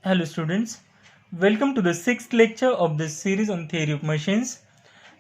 Hello students, welcome to the sixth lecture of this series on theory of machines.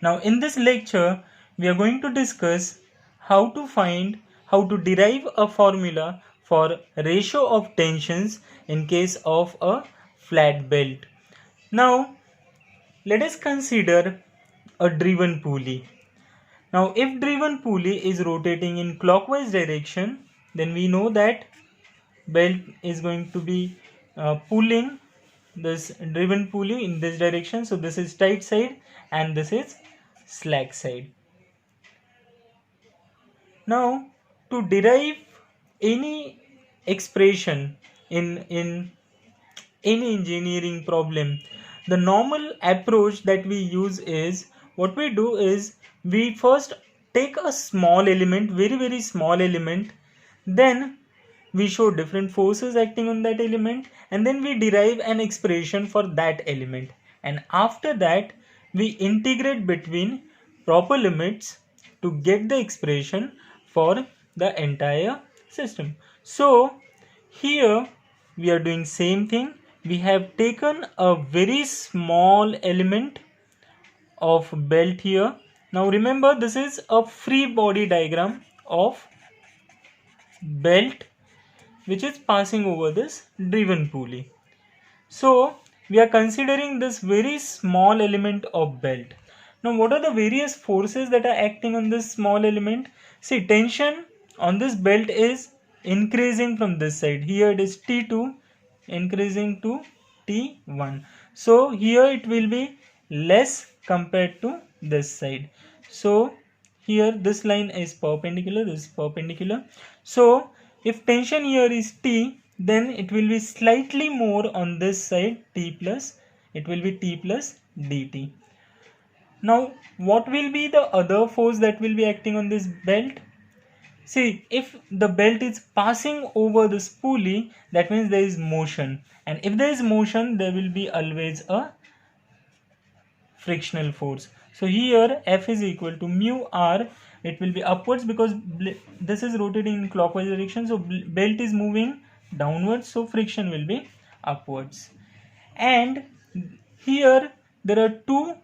Now in this lecture we are going to discuss how to derive a formula for ratio of tensions in case of a flat belt. Now let us consider a driven pulley. Now if driven pulley is rotating in clockwise direction, then we know that belt is going to be pulling this driven pulley in this direction. So this is tight side and this is slack side. Now to derive any expression in any engineering problem, the normal approach that we use is, what we do is we first take a small element, very small element, then we show different forces acting on that element, and then we derive an expression for that element, and after that we integrate between proper limits to get the expression for the entire system. So here we are doing same thing. We have taken a very small element of belt here. Now remember, this is a free body diagram of belt which is passing over this driven pulley. So we are considering this very small element of belt. Now what are the various forces that are acting on this small element? See, tension on this belt is increasing from this side. Here it is T2 increasing to T1. So here it will be less compared to this side. So here this line is perpendicular, this is perpendicular. So if tension here is T, then it will be slightly more on this side, T plus, it will be T plus dt. Now what will be the other force that will be acting on this belt? See, if the belt is passing over this pulley, that means there is motion, and if there is motion there will be always a frictional force. So here F is equal to mu r. It will be upwards because this is rotating in clockwise direction, so belt is moving downwards, so friction will be upwards. And here there are two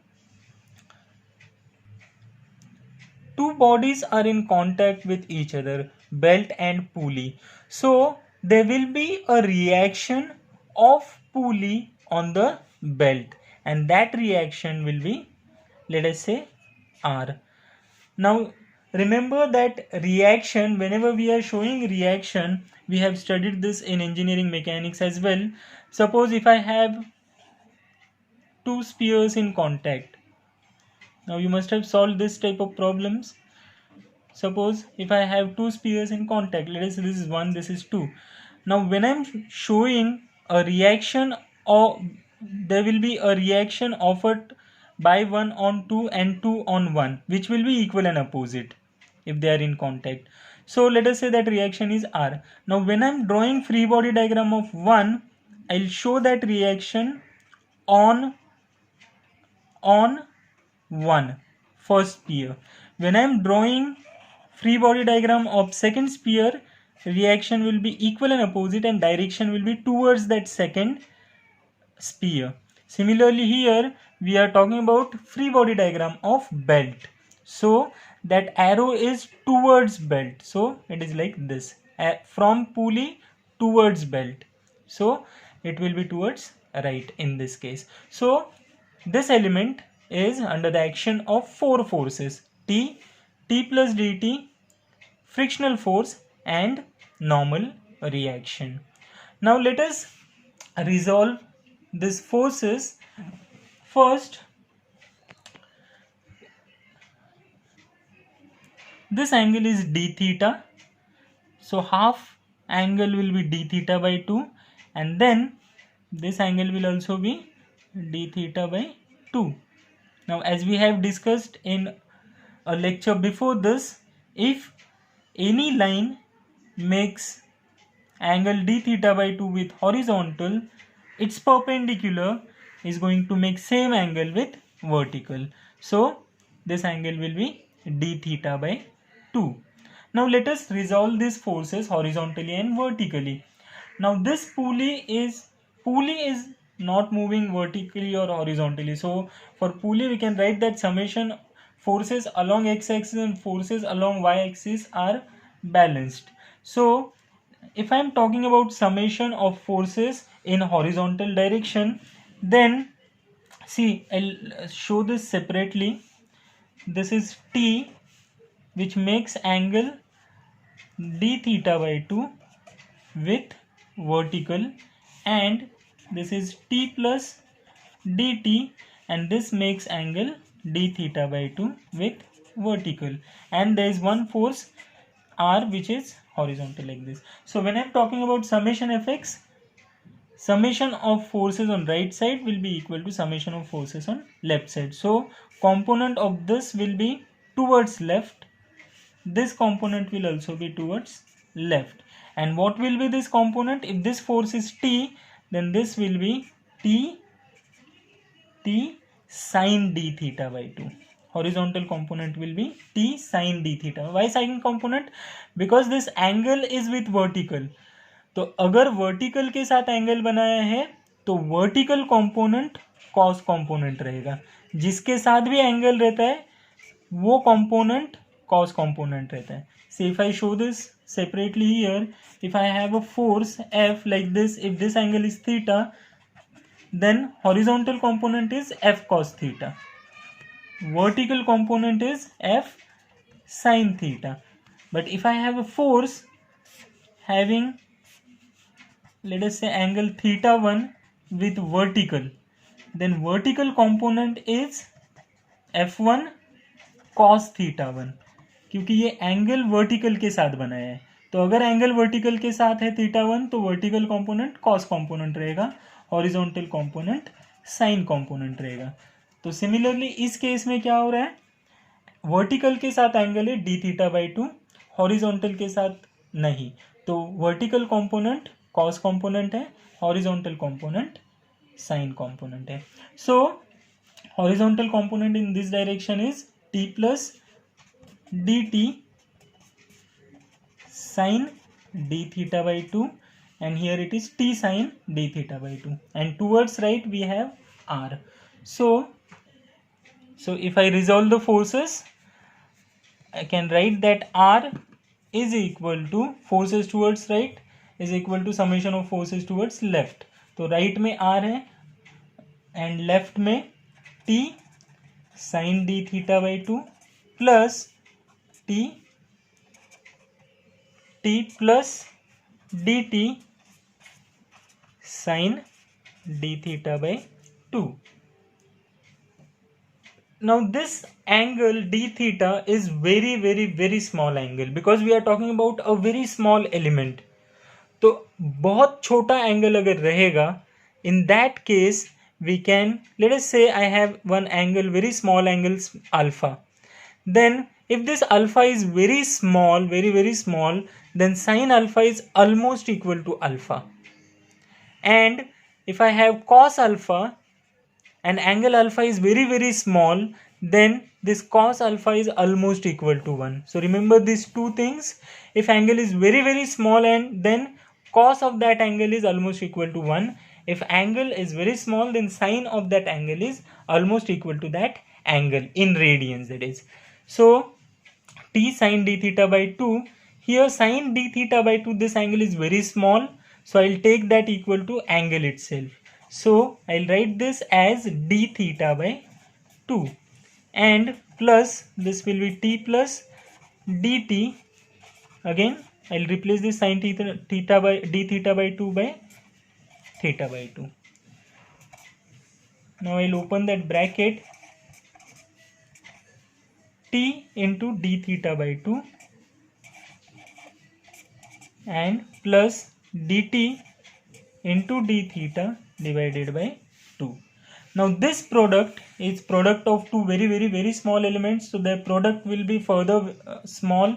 bodies are in contact with each other, belt and pulley. So there will be a reaction of pulley on the belt, and that reaction will be, let us say, R. Now remember that reaction, whenever we are showing reaction, we have studied this in engineering mechanics as well. Suppose if I have two spheres in contact. Now you must have solved this type of problems. Suppose if I have two spheres in contact, let us say this is 1, this is 2. Now when I am showing a reaction, or there will be a reaction offered by 1 on 2 and 2 on 1, which will be equal and opposite if they are in contact. So let us say that reaction is R. Now when I am drawing free body diagram of 1, I will show that reaction on 1 first sphere. When I am drawing free body diagram of second sphere, reaction will be equal and opposite, and direction will be towards that second sphere. Similarly here we are talking about free body diagram of belt, so that arrow is towards belt, so it is like this, from pulley towards belt, so it will be towards right in this case. So this element is under the action of four forces: T, T plus dt, frictional force, and normal reaction. Now let us resolve these forces. First, this angle is d theta, so half angle will be d theta by 2, and then this angle will also be d theta by 2. Now as we have discussed in a lecture before this, if any line makes angle d theta by 2 with horizontal, its perpendicular is going to make same angle with vertical. So this angle will be d theta by 2. Now let us resolve these forces horizontally and vertically. Now this pulley is pulley is not moving vertically or horizontally. So for pulley we can write that summation forces along x-axis and forces along y-axis are balanced. So if I am talking about summation of forces in horizontal direction, then see, I'll show this separately. This is T, which makes angle d theta by 2 with vertical, and this is T plus dt, and this makes angle d theta by 2 with vertical, and there is one force R which is horizontal like this. So when I am talking about summation fx, summation of forces on right side will be equal to summation of forces on left side. So component of this will be towards left, this component will also be towards left. And what will be this component? If this force is T, then this will be T sine d theta by 2. Horizontal component will be T sine d theta. Why sine component? Because this angle is with vertical. तो अगर vertical के साथ angle बनाया है तो vertical component cos component रहेगा, जिसके साथ भी एंगल रहता है वो कंपोनेंट cos component रहता है. So if I show this separately here, if I have a force F like this, if this angle is theta, then horizontal component is F cos theta, vertical component is F sin theta. But if I have a force having, let us say, angle theta 1 with vertical, then vertical component is F1 cos theta 1, क्योंकि ये angle vertical के साथ बनाया है. तो अगर angle vertical के साथ है थीटा 1 तो वर्टिकल कंपोनेंट कॉस कंपोनेंट रहेगा, हॉरिजॉन्टल कंपोनेंट साइन कंपोनेंट रहेगा. तो सिमिलरली इस केस में क्या हो रहा है, वर्टिकल के साथ एंगल है डी थीटा बाई 2, हॉरिजॉन्टल के साथ नहीं. तो वर्टिकल कंपोनेंट कॉस कंपोनेंट है, हॉरिजॉन्टल कंपोनेंट साइन कंपोनेंट है. सो horizontal component in this direction is T plus dt sin d theta by 2, and here it is t sin d theta by 2, and towards right we have r. So if I resolve the forces, I can write that r is equal to forces towards right is equal to summation of forces towards left. तो right में r है and left में t sin d theta by 2 plus t plus dt sin d theta by 2. Now this angle d theta is very small angle, because we are talking about a very small element. तो बहुत छोटा angle अगर रहेगा, in that case we can, let us say I have one angle, very small angle alpha. Then if this alpha is very small, very small, then sin alpha is almost equal to alpha. And if I have cos alpha and angle alpha is very small, then this cos alpha is almost equal to 1. So remember these two things. If angle is very small, and then cos of that angle is almost equal to 1. If angle is very small, then sin of that angle is almost equal to that angle in radians, that is. So t sin d theta by 2, here sin d theta by 2, this angle is very small, so I'll take that equal to angle itself. So I'll write this as d theta by 2, and plus this will be t plus dt. Again I'll replace this sin theta by d theta by 2 by theta by 2. Now I'll open that bracket, t into d theta by 2 and plus dt into d theta divided by 2. Now this product is product of two very small elements, so the product will be further small.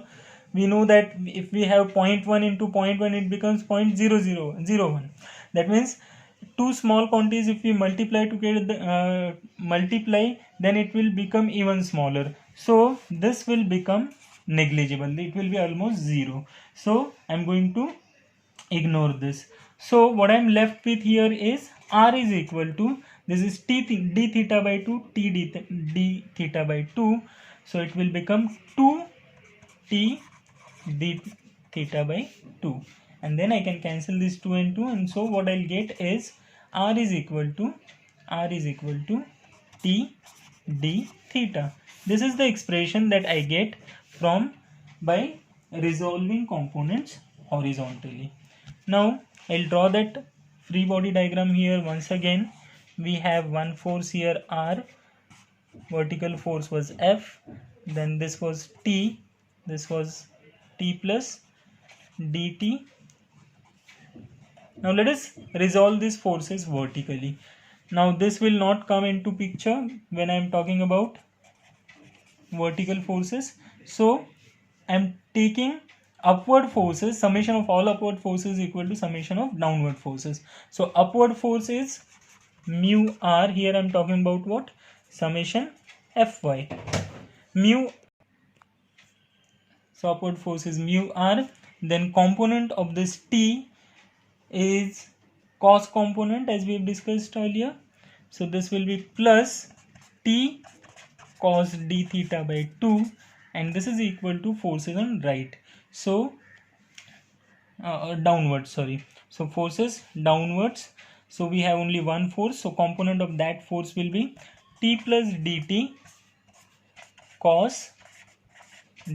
We know that if we have 0.1 into 0.1, it becomes 0.0001. That means two small quantities, if we multiply together, then it will become even smaller. So this will become negligible, it will be almost 0. So I am going to ignore this. So what I'm left with here is r is equal to, this is d theta by 2, d theta by 2. So it will become 2 t d theta by 2, and then I can cancel this 2 and 2, and so what I'll get is r is equal to t d theta. This is the expression that I get from by resolving components horizontally. Now I'll draw that free body diagram here once again. We have one force here r, vertical force was F, then this was T, this was T plus dt. Now let us resolve these forces vertically. Now this will not come into picture when I am talking about vertical forces. So I am taking upward forces, summation of all upward forces equal to summation of downward forces. So upward force is mu r, here I am talking about what? Summation Fy. Mu, so upward force is mu r, then component of this T is cos component as we have discussed earlier. So this will be plus T cos d theta by 2, and this is equal to forces on right. So downwards, sorry. So forces downwards. So we have only one force. So component of that force will be T plus dt cos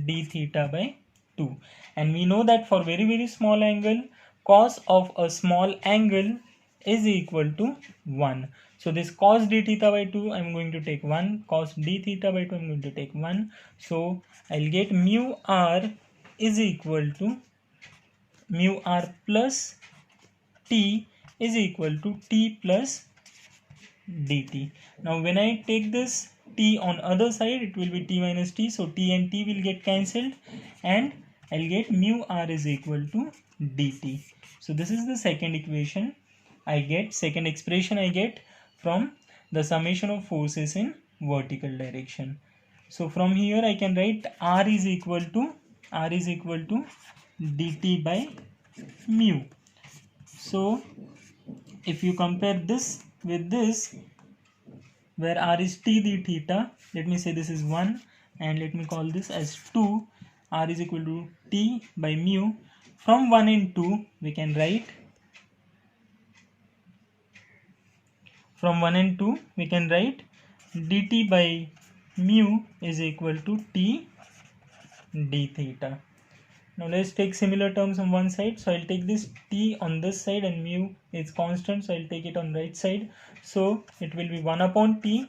d theta by 2. And we know that for very small angle, cos of a small angle is equal to 1. So this cos d theta by 2 I am going to take 1, cos d theta by 2 I am going to take 1. So I'll get mu r is equal to mu r plus t is equal to t plus dt. Now when I take this t on other side, it will be t minus t, so t and t will get cancelled, and I'll get mu r is equal to dt. So this is the second equation I get, second expression I get from the summation of forces in vertical direction. So from here I can write r is equal to dt by mu. So if you compare this with this, where r is t d theta, let me say this is 1 and let me call this as 2, r is equal to t by mu. From 1 and 2 we can write, dt by mu is equal to t d theta. Now let's take similar terms on one side. So I'll take this t on this side and mu is constant, so I'll take it on right side. So it will be 1 upon t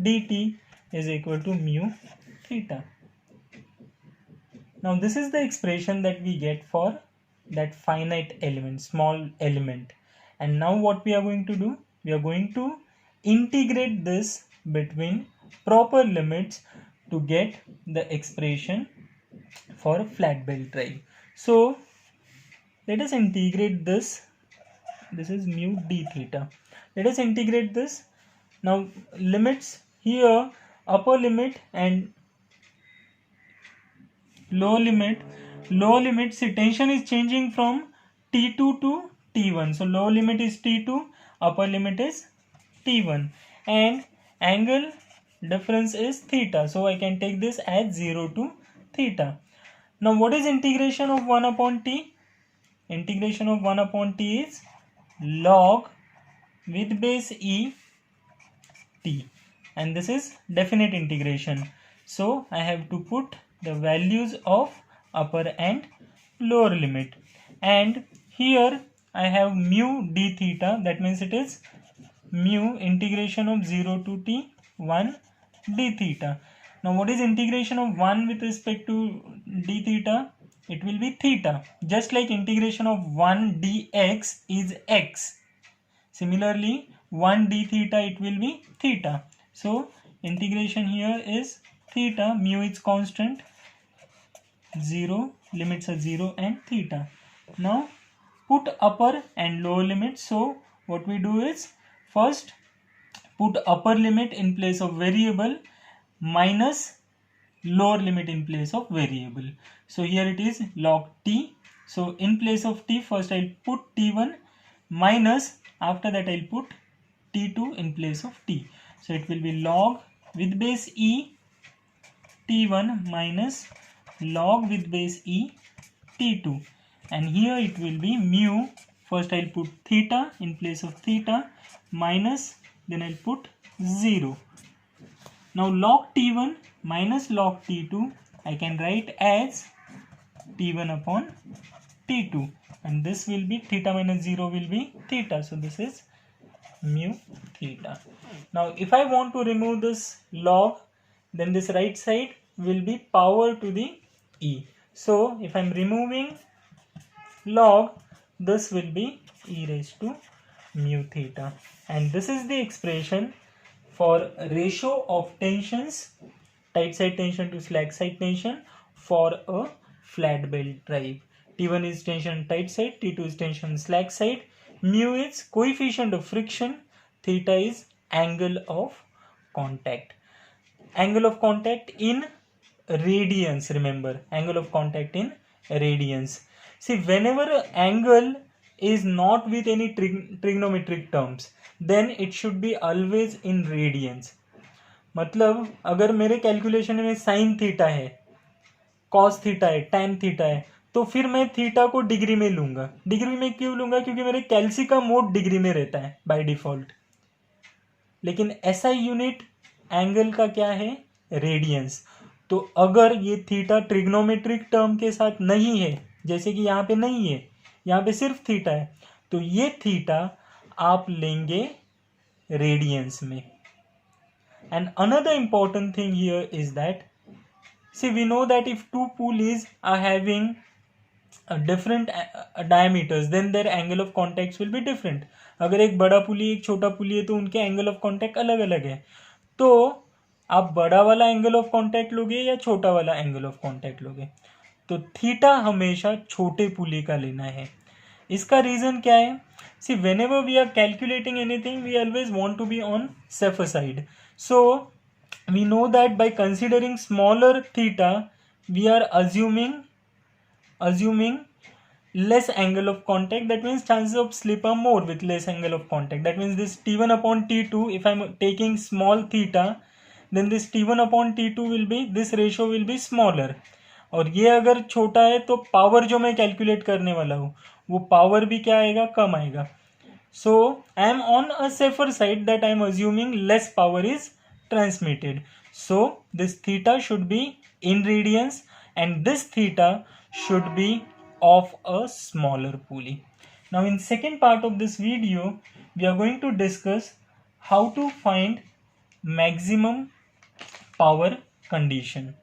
dt is equal to mu theta. Now this is the expression that we get for that finite element, small element. And now what we are going to do? We are going to integrate this between proper limits to get the expression for a flat belt drive. So let us integrate this. This is mu d theta. Let us integrate this. Now limits here, upper limit and lower limit. Lower limit, see, tension is changing from T2 to T1. So lower limit is T2, upper limit is T1, and angle difference is theta. So I can take this as 0 to theta. Now what is integration of 1 upon t? Integration of 1 upon t is log with base e t, and this is definite integration. So I have to put the values of upper and lower limit, and here I have mu d theta, that means it is mu integration of 0 to t 1 d theta. Now what is integration of 1 with respect to d theta? It will be theta. Just like integration of 1 dx is x, similarly 1 d theta it will be theta. So integration here is theta, mu is constant, 0, limits are 0 and theta. Now put upper and lower limit. So what we do is, first put upper limit in place of variable minus lower limit in place of variable. So here it is log t. So in place of t, first I'll put t1, minus, after that I'll put T2 in place of T. So it will be log with base E T1 minus log with base E T2, and here it will be mu. First I'll put theta in place of theta minus, then I'll put 0. Now log T1 minus log T2 I can write as T1 upon T2, and this will be theta minus 0 will be theta, so this is mu theta. Now if I want to remove this log, then this right side will be power to the e. So if I'm removing log, this will be e raised to mu theta, and this is the expression for ratio of tensions, tight side tension to slack side tension for a flat belt drive. T1 is tension tight side, T2 is tension slack side, mu is coefficient of friction, theta is angle of contact. Angle of contact in radians, remember, angle of contact in radians. See, whenever an angle is not with any trigonometric terms, then it should be always in radians. मतलब अगर मेरे calculation में sine theta है, cos theta है, tan theta है, तो फिर मैं थीटा को डिग्री में लूंगा. डिग्री में क्यों लूंगा? क्योंकि मेरे कैल्सी का मोड डिग्री में रहता है बाय डिफॉल्ट. लेकिन एसआई यूनिट एंगल का क्या है? रेडियंस. तो अगर ये थीटा ट्रिग्नोमेट्रिक टर्म के साथ नहीं है, जैसे कि यहाँ पे नहीं है, यहाँ पे सिर्फ थीटा है, तो ये थीटा आप लेंगे रेडियंस में. And another important thing here is that, see, we know that if two pulleys are having different diameters, then their angle of contacts will be different. अगर एक बड़ा पुली एक छोटा पुली है तो उनके एंगल ऑफ कॉन्टैक्ट अलग अलग है. तो आप बड़ा वाला एंगल ऑफ कॉन्टैक्ट लोगे या छोटा वाला एंगल ऑफ कॉन्टैक्ट लोगे? तो थीटा हमेशा छोटे पुली का लेना है. इसका रीजन क्या है? सी, whenever we are calculating anything, we always want to be on safer side. So we know that by considering smaller theta, we are assuming less angle of contact. That means chances of slip are more with less angle of contact. That means this T1 upon T2, if I'm taking small theta, then this T1 upon T2 will be, this ratio will be smaller. और ये अगर छोटा है तो power जो मैं calculate करने वाला हूँ वो पावर भी क्या आएगा? कम आएगा. So I am on a safer side that I am assuming less power is transmitted. So this theta should be in radians and this theta should be of a smaller pulley. Now in second part of this video, we are going to discuss how to find maximum power condition.